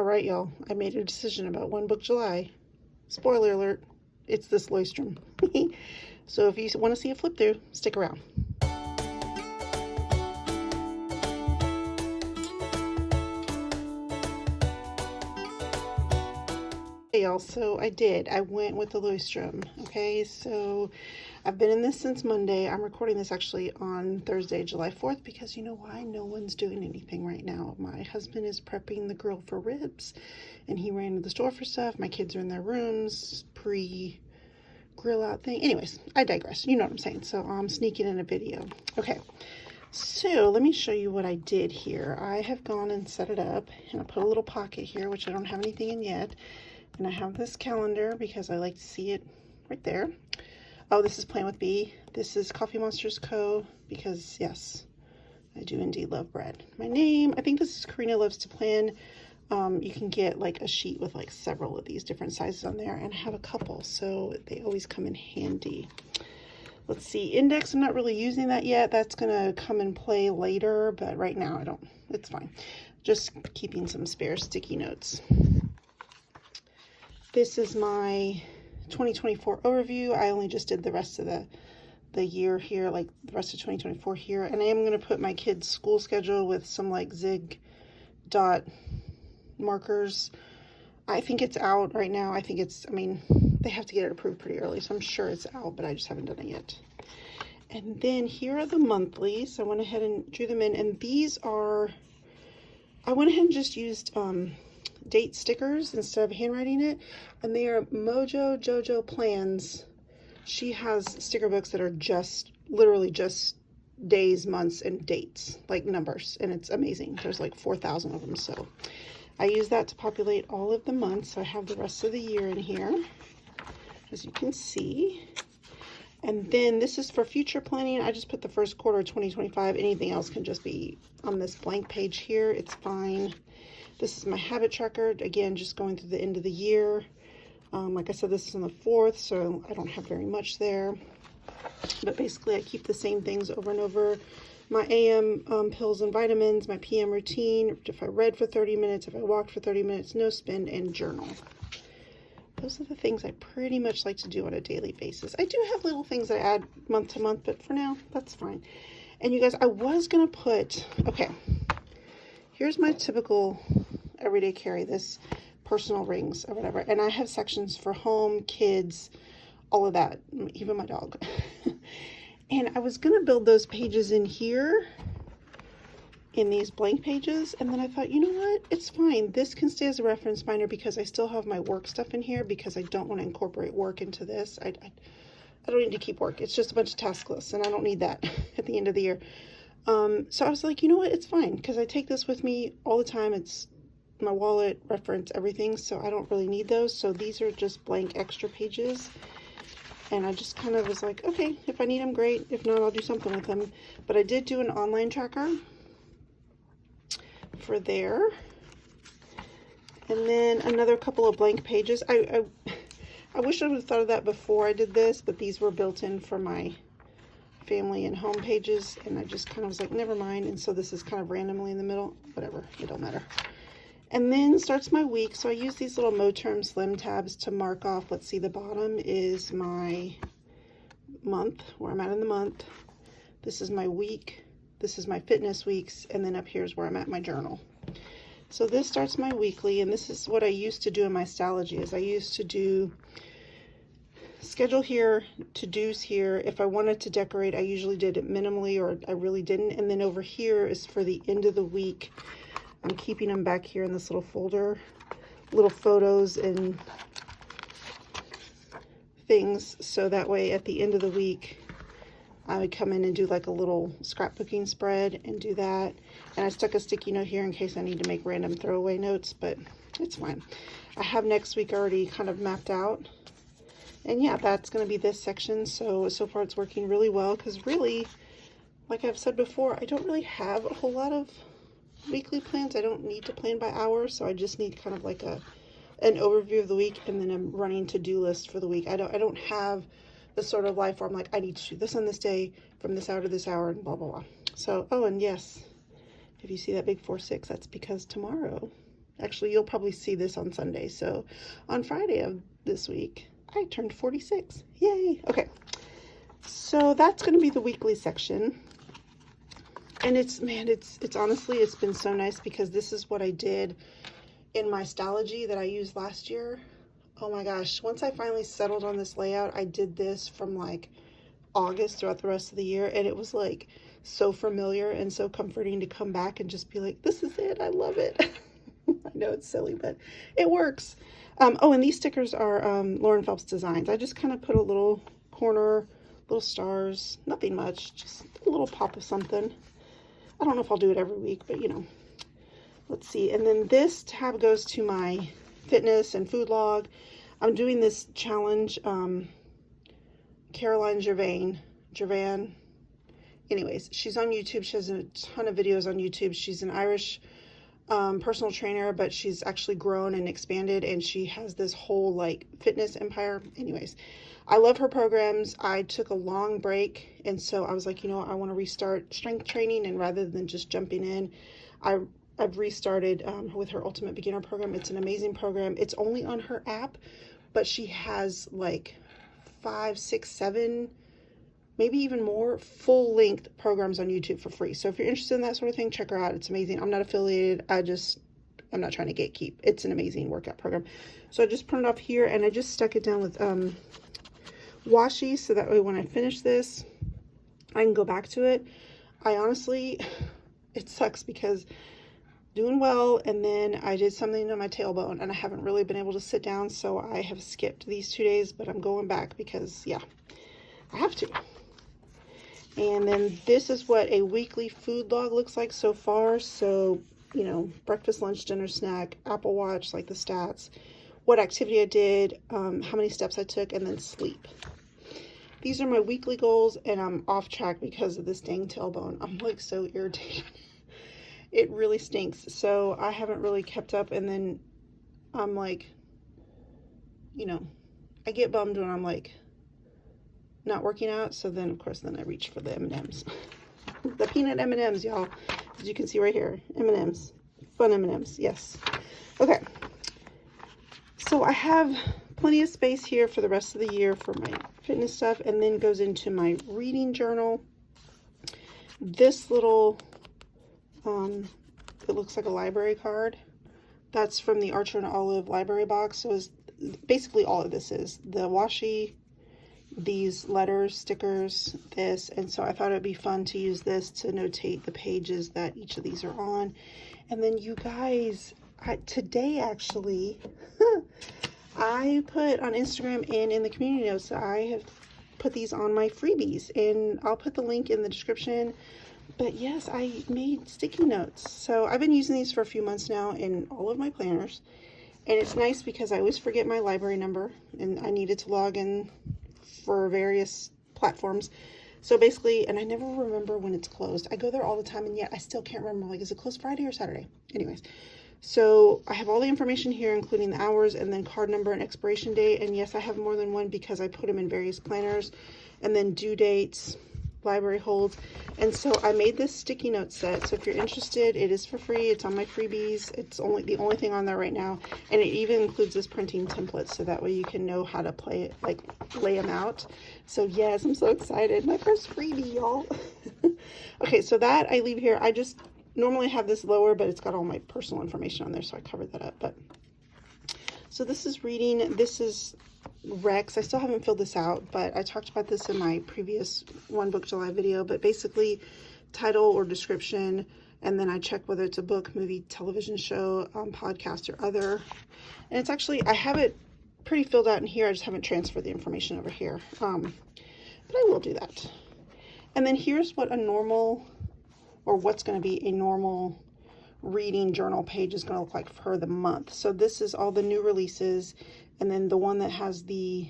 All right, y'all, I made a decision about One Book July. Spoiler alert, it's this Leuchtturm. So if you want to see a flip through, stick around. Hey y'all, so I went with the Leuchtturm. Okay, so I've been in this since Monday. I'm recording this actually on Thursday, July 4th, because you know why? No one's doing anything right now. My husband is prepping the grill for ribs, and he ran to the store for stuff. My kids are in their rooms, pre-grill out thing. Anyways, I digress. You know what I'm saying. So I'm sneaking in a video. Okay, so let me show you what I did here. I have gone and set it up, and I put a little pocket here, which I don't have anything in yet. And I have this calendar because I like to see it right there. Oh, this is Plan with B. This is Coffee Monsters Co. because, yes, I do indeed love bread. My name, I think this is Karina Loves to Plan. You can get like a sheet with like several of these different sizes on there, and I have a couple, so they always come in handy. Let's see, index, I'm not really using that yet. That's gonna come in play later, but right now I don't, it's fine. Just keeping some spare sticky notes. This is my 2024 overview. I only just did the rest of the year here, like the rest of 2024 here. And I am going to put my kids' school schedule with some like zig dot markers. I think it's out right now. I think it's, I mean, they have to get it approved pretty early, so I'm sure it's out, but I just haven't done it yet. And then here are the monthlies. I went ahead and drew them in, and these are, I went ahead and just used date stickers instead of handwriting it, and they are Jojo Plans. She has sticker books that are just literally just days, months, and dates, like numbers, and it's amazing. There's like 4,000 of them, so I use that to populate all of the months. So I have the rest of the year in here, as you can see. And then this is for future planning. I just put the first quarter of 2025. Anything else can just be on this blank page here. It's fine. This is my habit tracker. Again, just going through the end of the year. Like I said, this is on the 4th, so I don't have very much there. But basically, I keep the same things over and over. My AM pills and vitamins, my PM routine, if I read for 30 minutes, if I walked for 30 minutes, no spin, and journal. Those are the things I pretty much like to do on a daily basis. I do have little things that I add month to month, but for now, that's fine. And you guys, I was going to put, okay, here's my typical everyday carry, this personal rings or whatever. And I have sections for home, kids, all of that, even my dog. And I was going to build those pages in here in these blank pages. And then I thought, you know what? It's fine. This can stay as a reference binder because I still have my work stuff in here because I don't want to incorporate work into this. I don't need to keep work. It's just a bunch of task lists, and I don't need that at the end of the year. So I was like, you know what? It's fine because I take this with me all the time. It's my wallet, reference, everything. So I don't really need those. So these are just blank extra pages. And I just kind of was like, okay, if I need them, great. If not, I'll do something with them. But I did do an online tracker for there. And then another couple of blank pages. I wish I would have thought of that before I did this, but these were built in for my family and home pages, and I just kind of was like, never mind. And so this is kind of randomly in the middle, whatever, it don't matter. And then starts my week. So I use these little Moterm Slim tabs to mark off. Let's see, the bottom is my month, where I'm at in the month. This is my week. This is my fitness weeks. And then up here is where I'm at my journal. So this starts my weekly, and this is what I used to do in my Stylogy. Is I used to do schedule here, to-dos here. If I wanted to decorate, I usually did it minimally, or I really didn't. And then over here is for the end of the week. I'm keeping them back here in this little folder, little photos and things. So that way at the end of the week, I would come in and do like a little scrapbooking spread and do that. And I stuck a sticky note here in case I need to make random throwaway notes, but it's fine. I have next week already kind of mapped out. And yeah, that's going to be this section. So far it's working really well because really, like I've said before, I don't really have a whole lot of weekly plans. I don't need to plan by hour, so I just need kind of like an overview of the week and then a running to-do list for the week. I don't have the sort of life where I'm like, I need to do this on this day from this hour to this hour and blah blah blah. So, oh, and yes, if you see that big 4-6, that's because tomorrow Actually, you'll probably see this on Sunday. So on Friday of this week, I turned 46. Yay. Okay. So that's going to be the weekly section. And it's honestly, it's been so nice because this is what I did in my Stalogy that I used last year. Oh my gosh. Once I finally settled on this layout, I did this from like August throughout the rest of the year. And it was like so familiar and so comforting to come back and just be like, this is it. I love it. I know it's silly, but it works. Oh, and these stickers are Lauren Phelps Designs. I just kind of put a little corner, little stars, nothing much, just a little pop of something. I don't know if I'll do it every week, but you know, let's see. And then this tab goes to my fitness and food log. I'm doing this challenge, Caroline Gervain. Anyways, she's on YouTube. She has a ton of videos on YouTube. She's an Irish personal trainer, but she's actually grown and expanded, and she has this whole like fitness empire. Anyways, I love her programs. I took a long break, and so I was like, you know, I want to restart strength training, and rather than just jumping in, I've restarted with her Ultimate Beginner program. It's an amazing program. It's only on her app, but she has like 5, 6, 7, maybe even more full-length programs on YouTube for free. So if you're interested in that sort of thing, check her out. It's amazing. I'm not affiliated. I'm not trying to gatekeep. It's an amazing workout program. So I just printed off here, and I just stuck it down with washi, so that way when I finish this, I can go back to it. I honestly, it sucks because doing well, and then I did something to my tailbone, and I haven't really been able to sit down, so I have skipped these 2 days, but I'm going back because, yeah, I have to. And then this is what a weekly food log looks like so far. So, you know, breakfast, lunch, dinner, snack, Apple Watch, like the stats, what activity I did, how many steps I took, and then sleep. These are my weekly goals, and I'm off track because of this dang tailbone. I'm like so irritated. It really stinks. So I haven't really kept up, and then I'm like, you know, I get bummed when I'm like not working out. So then of course then I reach for the M&Ms. The peanut M&Ms, y'all, as you can see right here. M&Ms, fun M&Ms. Yes. Okay, so I have plenty of space here for the rest of the year for my fitness stuff, and then goes into my reading journal. This little it looks like a library card. That's from the Archer and Olive library box. So is basically all of this is the washi, these letters, stickers, this, and so I thought it'd be fun to use this to notate the pages that each of these are on. And then you guys, today actually, I put on Instagram and in the community notes, I have put these on my freebies, and I'll put the link in the description. But yes, I made sticky notes. So I've been using these for a few months now in all of my planners. And it's nice because I always forget my library number, and I needed to log in for various platforms. So basically, and I never remember when it's closed. I go there all the time, and yet I still can't remember, like, is it closed Friday or Saturday? Anyways, so I have all the information here, including the hours and then card number and expiration date. And yes, I have more than one because I put them in various planners, and then due dates, library holds. And so I made this sticky note set. So if you're interested, it is for free. It's on my freebies. It's the only thing on there right now, and it even includes this printing template, so that way you can know how to play it, like lay them out. So yes, I'm so excited. My first freebie, y'all. Okay, so that I leave here. I just normally have this lower, but it's got all my personal information on there, so I covered that up. But so this is reading. This is Rex. I still haven't filled this out, but I talked about this in my previous One Book July video. But basically, title or description, and then I check whether it's a book, movie, television show, podcast, or other. And it's actually, I have it pretty filled out in here. I just haven't transferred the information over here, but I will do that. And then here's what a normal, or what's going to be a normal reading journal page is going to look like for the month. So this is all the new releases. And then the one that has the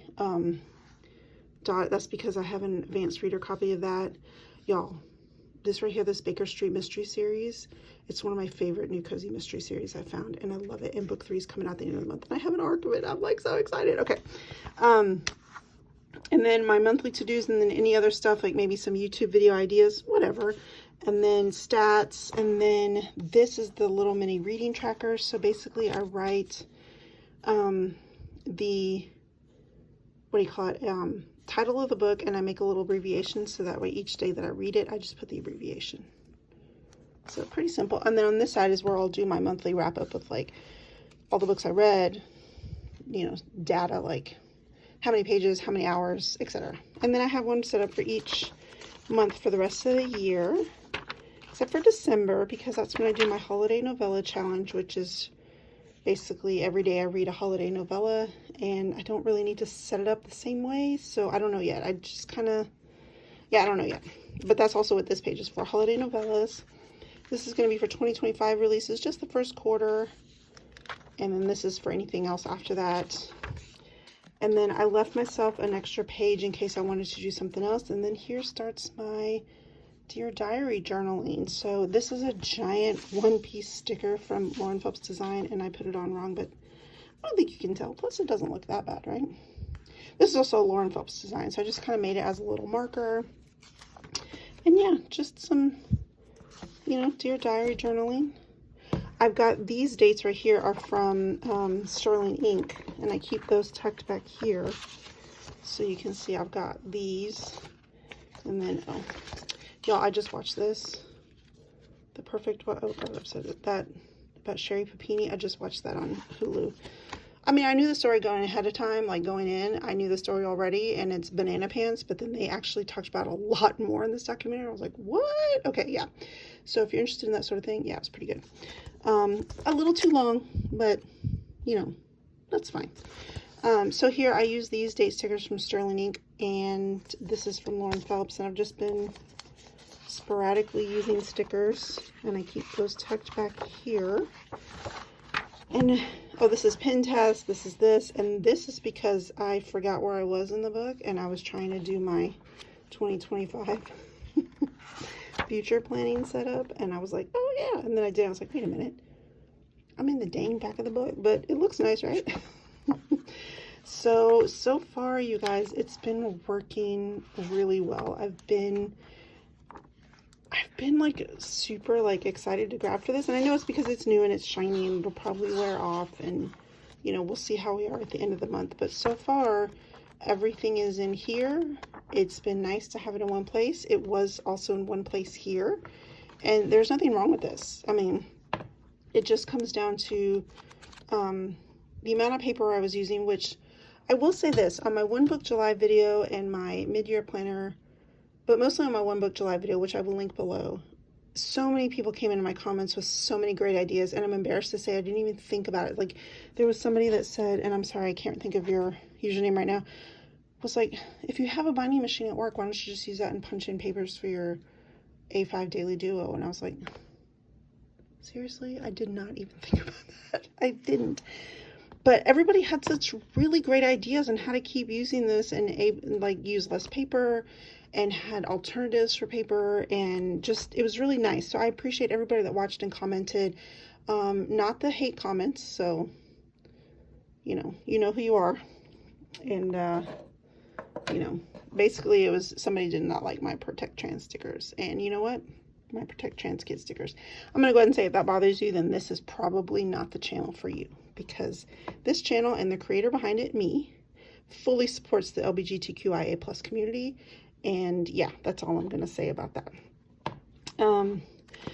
dot, that's because I have an advanced reader copy of that. Y'all, this right here, this Baker Street Mystery Series, it's one of my favorite new cozy mystery series I found, and I love it. And book 3 is coming out at the end of the month, and I have an arc of it. I'm like so excited. Okay. And then my monthly to-dos, and then any other stuff, like maybe some YouTube video ideas, whatever. and then stats, and then this is the little mini reading tracker. So basically I write the, what do you call it, title of the book, and I make a little abbreviation, so that way each day that I read it, I just put the abbreviation. So pretty simple. And then on this side is where I'll do my monthly wrap up with like all the books I read, you know, data like how many pages, how many hours, etc. And then I have one set up for each month for the rest of the year, except for December, because that's when I do my holiday novella challenge, which is basically every day I read a holiday novella, and I don't really need to set it up the same way, so I don't know yet. I just kind of, yeah, I don't know yet. But that's also what this page is for, holiday novellas. This is going to be for 2025 releases, just the first quarter, and then this is for anything else after that. And then I left myself an extra page in case I wanted to do something else. And then here starts my Dear Diary journaling. So this is a giant one-piece sticker from Lauren Phelps Design, and I put it on wrong, but I don't think you can tell. Plus it doesn't look that bad, right? This is also a Lauren Phelps Design, so I just kind of made it as a little marker. And yeah, just some, you know, Dear Diary journaling. I've got these dates right here are from Sterling Ink, and I keep those tucked back here. So you can see I've got these. And then, oh, y'all, I just watched this. The Perfect, oh, God, said that about Sherry Papini. I just watched that on Hulu. I mean, I knew the story going ahead of time, like going in. I knew the story already, and it's banana pants, but then they actually talked about a lot more in this documentary. I was like, what? Okay, yeah. So if you're interested in that sort of thing, yeah, it's pretty good. A little too long, but, you know, that's fine. So here I use these date stickers from Sterling Ink, and this is from Lauren Phelps, and I've just been sporadically using stickers, and I keep those tucked back here. And oh, this is Pin Test, this is this, and this is because I forgot where I was in the book, and I was trying to do my 2025 future planning setup, and I was like, oh yeah, and then I did. I was like, wait a minute, I'm in the dang back of the book, but it looks nice, right? So far, you guys, it's been working really well. I've been like super like excited to grab for this, and I know it's because it's new and it's shiny and it'll probably wear off, and you know, we'll see how we are at the end of the month. But so far, everything is in here. It's been nice to have it in one place. It was also in one place here, and there's nothing wrong with this. I mean, it just comes down to the amount of paper I was using, which I will say this, on my One Book July video and my mid-year planner, but mostly on my One Book July video, which I will link below, so many people came into my comments with so many great ideas, and I'm embarrassed to say I didn't even think about it. Like, there was somebody that said, and I'm sorry, I can't think of your username right now, was like, if you have a binding machine at work, why don't you just use that and punch in papers for your A5 Daily Duo? And I was like, seriously? I did not even think about that. I didn't. But everybody had such really great ideas on how to keep using this and like use less paper, and had alternatives for paper, and just, it was really nice. So I appreciate everybody that watched and commented. Not the hate comments, so you know who you are. And you know, basically it was somebody did not like my Protect Trans stickers, and you know what, my Protect Trans Kids stickers, I'm gonna go ahead and say, if that bothers you, then this is probably not the channel for you, because this channel and the creator behind it, me, fully supports the LGBTQIA+ community. And yeah, that's all I'm gonna say about that.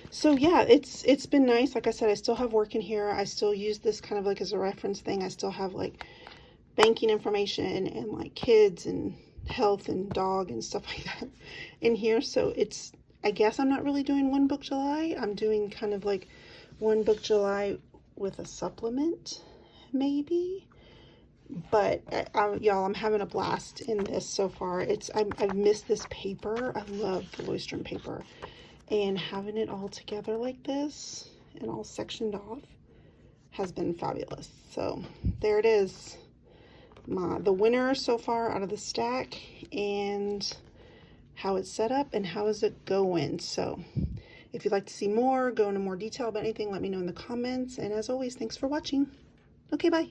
So yeah, it's been nice. Like I said, I still have work in here. I still use this kind of like as a reference thing. I still have like banking information and like kids and health and dog and stuff like that in here. So it's, I guess I'm not really doing One Book July. I'm doing kind of like One Book July with a supplement, maybe. But y'all, I'm having a blast in this so far. I've missed this paper. I love the Leuchtturm paper, and having it all together like this and all sectioned off has been fabulous. So there it is, the winner so far out of the stack, and how it's set up and how is it going. So if you'd like to see more, go into more detail about anything, let me know in the comments. And as always, thanks for watching. Okay, bye.